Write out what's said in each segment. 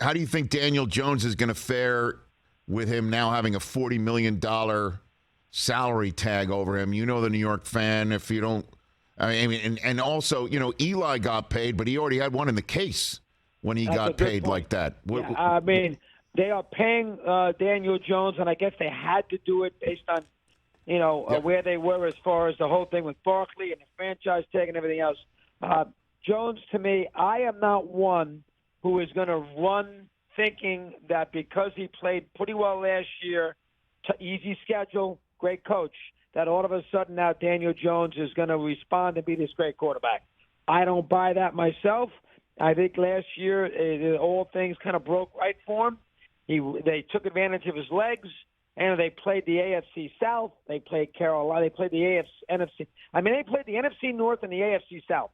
how do you think Daniel Jones is going to fare with him now having a $40 million salary tag over him? You know the New York fan. If you don't, I mean, and also, Eli got paid, but he already had one in the case when he got paid like that. Yeah, I mean, they are paying Daniel Jones, and I guess they had to do it based on, where they were as far as the whole thing with Barkley and the franchise tag and everything else. Jones, to me, I am not one who is going to run thinking that because he played pretty well last year, easy schedule, great coach, that all of a sudden now Daniel Jones is going to respond and be this great quarterback. I don't buy that myself. I think last year all things kind of broke right for him. They took advantage of his legs, and they played the AFC South. They played Carolina. They played the NFC. I mean, they played the NFC North and the AFC South.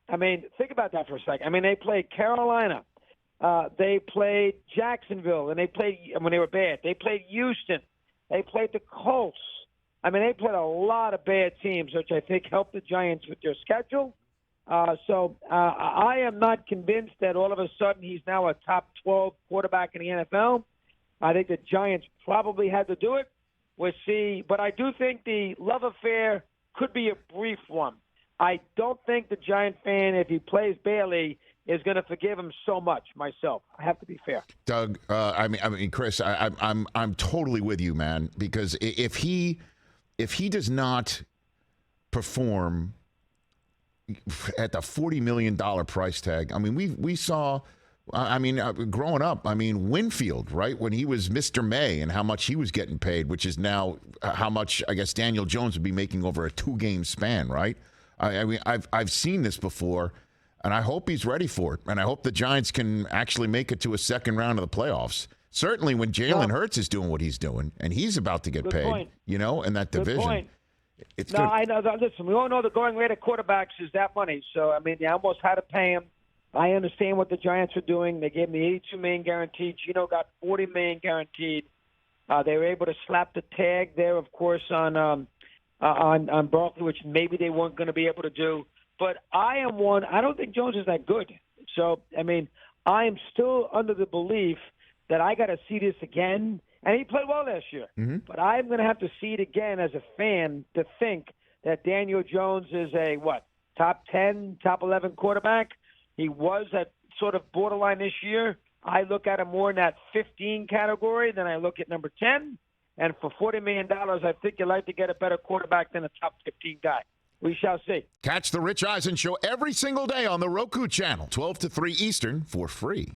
I mean, think about that for a second. I mean, they played Carolina. They played Jacksonville, and they played when they were bad. They played Houston. They played the Colts. I mean, they played a lot of bad teams, which I think helped the Giants with their schedule. So I am not convinced that all of a sudden he's now a top 12 quarterback in the NFL. I think the Giants probably had to do it. We'll see. But I do think the love affair could be a brief one. I don't think the Giant fan, if he plays Bailey, is going to forgive him so much. Myself, I have to be fair. Doug, I mean, Chris, I'm totally with you, man. Because if he does not perform at the $40 million price tag, I mean, we saw. I mean, growing up, I mean, Winfield, right, when he was Mr. May and how much he was getting paid, which is now how much I guess Daniel Jones would be making over a 2-game span, right? I mean, I've seen this before, and I hope he's ready for it, and I hope the Giants can actually make it to a second round of the playoffs. Certainly, when Jalen Hurts is doing what he's doing, and he's about to get paid, in that division. Good point. It's no, I know. Listen, we all know the going rate of quarterbacks is that money. So I mean, they almost had to pay him. I understand what the Giants are doing. They gave me $82 million guaranteed. Gino got $40 million guaranteed. They were able to slap the tag there, of course, on Barkley, which maybe they weren't going to be able to do. But I am one. I don't think Jones is that good. So I mean, I am still under the belief that I got to see this again. And he played well last year. Mm-hmm. But I'm going to have to see it again as a fan to think that Daniel Jones is a top 10, top 11 quarterback. He was at sort of borderline this year. I look at him more in that 15 category than I look at number 10. And for $40 million, I think you'd like to get a better quarterback than a top 15 guy. We shall see. Catch the Rich Eisen Show every single day on the Roku channel, 12 to 3 Eastern, for free.